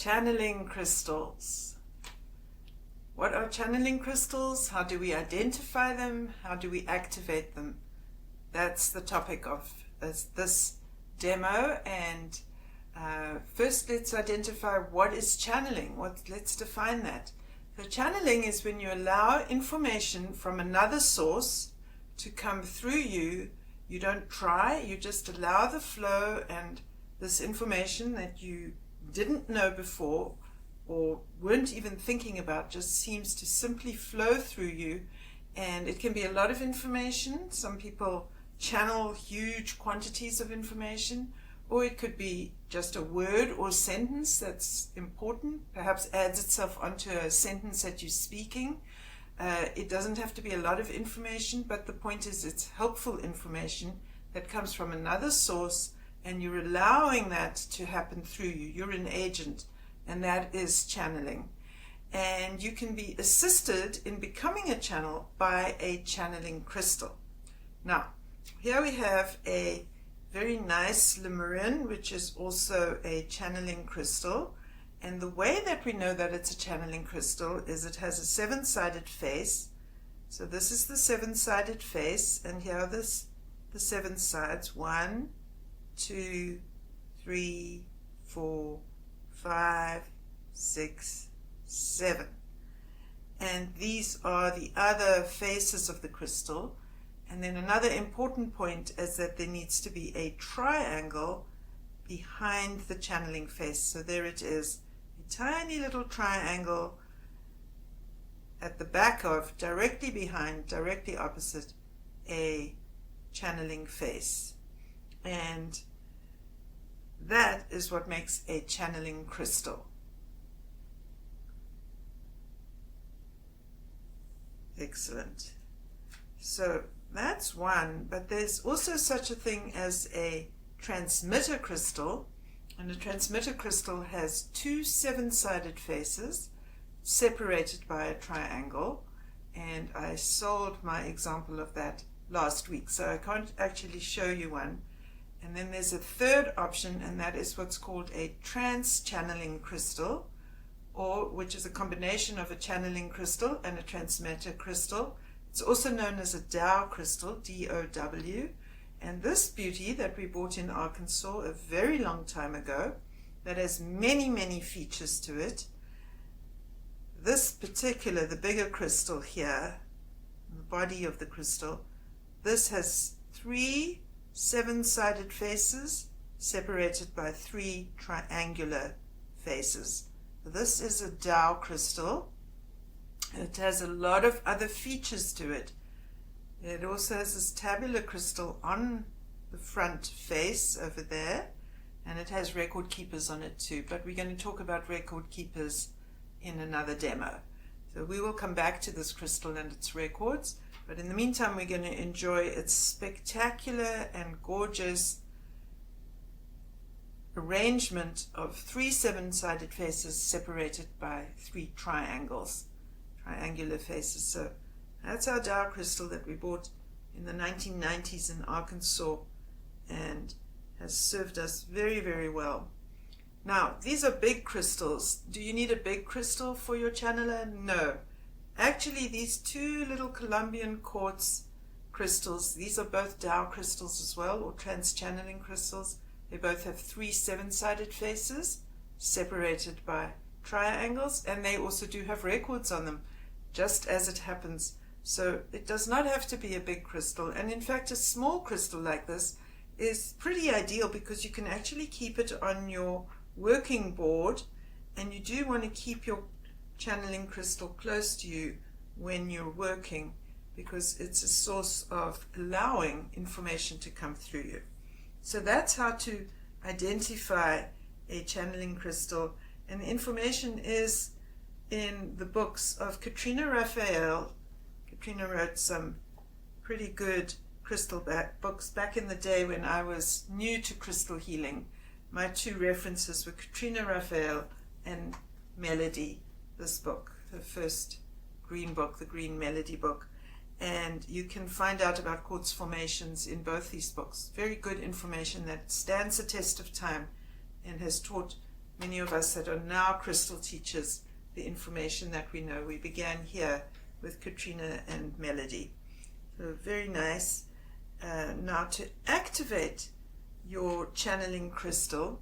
Channeling crystals. What are channeling crystals? How do we identify them? How do we activate them? That's the topic of this demo. And first, let's identify what is channeling. Let's define that. So channeling is when you allow information from another source to come through you. You don't try, you just allow the flow, and this information that you didn't know before or weren't even thinking about just seems to simply flow through you. And it can be a lot of information. Some people channel huge quantities of information, or it could be just a word or sentence that's important, perhaps adds itself onto a sentence that you're speaking. It doesn't have to be a lot of information, but the point is it's helpful information that comes from another source, and you're allowing that to happen through you. You're an agent, and that is channeling. And you can be assisted in becoming a channel by a channeling crystal. Now, here we have a very nice Lemurian, which is also a channeling crystal. And the way that we know that it's a channeling crystal is it has a 7-sided face. So this is the 7-sided face, and here are the 7 sides. 1, 2, 3, 4, 5, 6, 7. And these are the other faces of the crystal. And then another important point is that there needs to be a triangle behind the channeling face. So there it is, a tiny little triangle at the back of, directly behind, directly opposite a channeling face. And that is what makes a channeling crystal. Excellent. So that's one, but there's also such a thing as a transmitter crystal, and a transmitter crystal has 2 7-sided faces separated by a triangle, and I sold my example of that last week, so I can't actually show you one. And then there's a third option, and that is what's called a trans-channeling crystal, or which is a combination of a channeling crystal and a transmitter crystal. It's also known as a Dow crystal, D-O-W, and this beauty that we bought in Arkansas a very long time ago, that has many, many features to it. This particular, the bigger crystal here, the body of the crystal, this has 3 7-sided faces separated by 3 triangular faces. This is a Dow crystal. It has a lot of other features to it. It also has this tabular crystal on the front face over there, and it has record keepers on it too, but we're going to talk about record keepers in another demo. So we will come back to this crystal and its records, but in the meantime we're going to enjoy its spectacular and gorgeous arrangement of 3 7-sided faces separated by 3 triangular faces. So that's our Dow crystal that we bought in the 1990s in Arkansas and has served us very, very well. Now, these are big crystals. Do you need a big crystal for your channeler? No. Actually, these 2 little Colombian quartz crystals, these are both Dow crystals as well, or trans-channeling crystals. They both have 3 7-sided faces separated by triangles, and they also do have records on them, just as it happens. So it does not have to be a big crystal, and in fact a small crystal like this is pretty ideal because you can actually keep it on your working board, and you do want to keep your channeling crystal close to you when you're working because it's a source of allowing information to come through you. So that's how to identify a channeling crystal, and the information is in the books of Katrina Raphael. Katrina wrote some pretty good crystal books back in the day when I was new to crystal healing. My 2 references were Katrina Raphael and Melody, this book, the first green book, the Green Melody book. And you can find out about quartz formations in both these books. Very good information that stands the test of time and has taught many of us that are now crystal teachers, the information that we know. We began here with Katrina and Melody. So very nice. Now to activate your channeling crystal,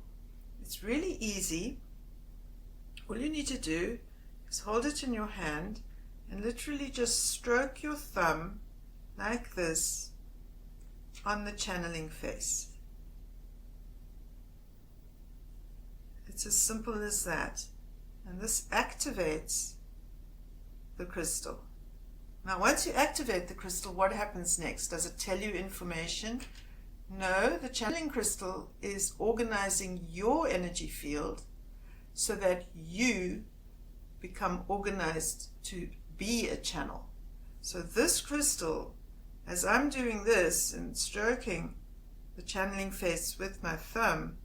it's really easy. All you need to do is hold it in your hand and literally just stroke your thumb like this on the channeling face. It's as simple as that. And this activates the crystal. Now, once you activate the crystal, what happens next? Does it tell you information? No, the channeling crystal is organizing your energy field so that you become organized to be a channel. So this crystal, as I'm doing this and stroking the channeling face with my thumb,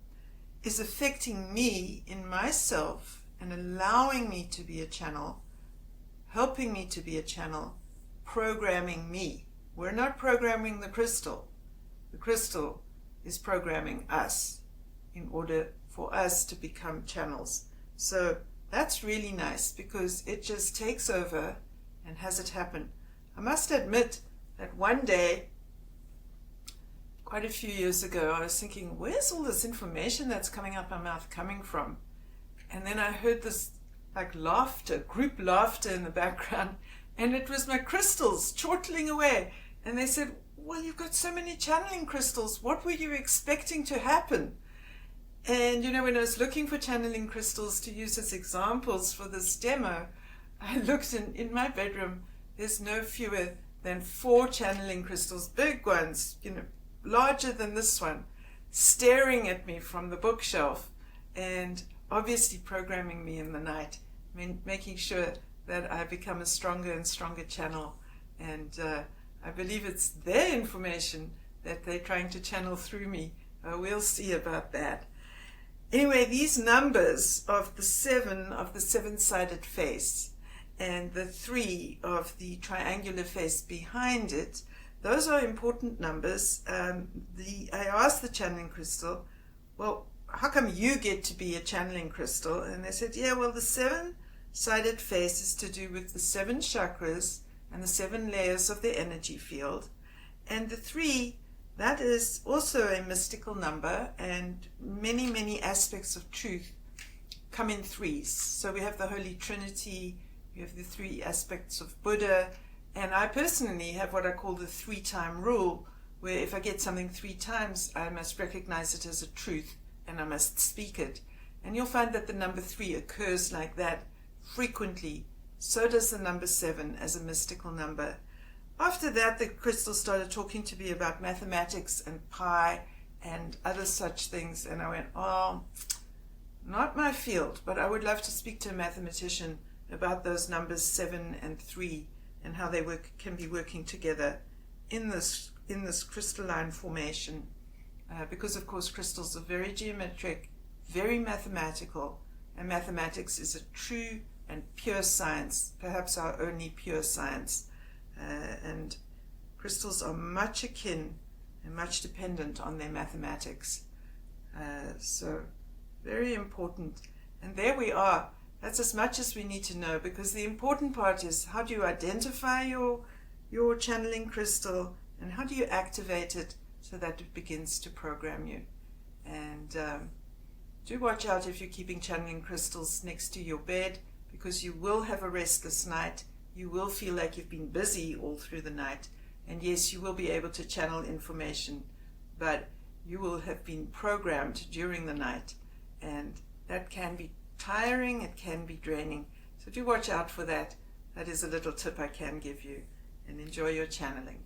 is affecting me in myself and allowing me to be a channel, helping me to be a channel, programming me. We're not programming the crystal. The crystal is programming us in order for us to become channels. So that's really nice because it just takes over and has it happen. I must admit that one day, quite a few years ago, I was thinking, where's all this information that's coming out my mouth coming from? And then I heard this like laughter, group laughter in the background, and it was my crystals chortling away. And they said, well, you've got so many channeling crystals. What were you expecting to happen? And, you know, when I was looking for channeling crystals to use as examples for this demo, I looked in my bedroom. There's no fewer than 4 channeling crystals, big ones, you know, larger than this one, staring at me from the bookshelf and obviously programming me in the night, making sure that I become a stronger and stronger channel. And I believe it's their information that they're trying to channel through me. We'll see about that. Anyway, these numbers of the 7 of the 7-sided face and the 3 of the triangular face behind it, those are important numbers. I asked the channeling crystal, well, how come you get to be a channeling crystal? And they said, yeah, well, the 7-sided face is to do with the 7 chakras and the 7 layers of the energy field. And the 3, that is also a mystical number, and many, many aspects of truth come in 3s. So we have the Holy Trinity, we have the 3 aspects of Buddha, and I personally have what I call the 3-time rule, where if I get something 3 times, I must recognize it as a truth and I must speak it. And you'll find that the number 3 occurs like that frequently. So does the number 7 as a mystical number. After that, the crystal started talking to me about mathematics and pi and other such things. And I went, oh, not my field, but I would love to speak to a mathematician about those numbers 7 and 3 and how they can be working together in this crystalline formation. Because, of course, crystals are very geometric, very mathematical, and mathematics is a true and pure science, perhaps our only pure science. And crystals are much akin and much dependent on their mathematics. So very important. And there we are. That's as much as we need to know, because the important part is how do you identify your channeling crystal and how do you activate it so that it begins to program you. And do watch out if you're keeping channeling crystals next to your bed, because you will have a restless night. You will feel like you've been busy all through the night. And yes, you will be able to channel information, but you will have been programmed during the night. And that can be tiring, it can be draining. So do watch out for that. That is a little tip I can give you. And enjoy your channeling.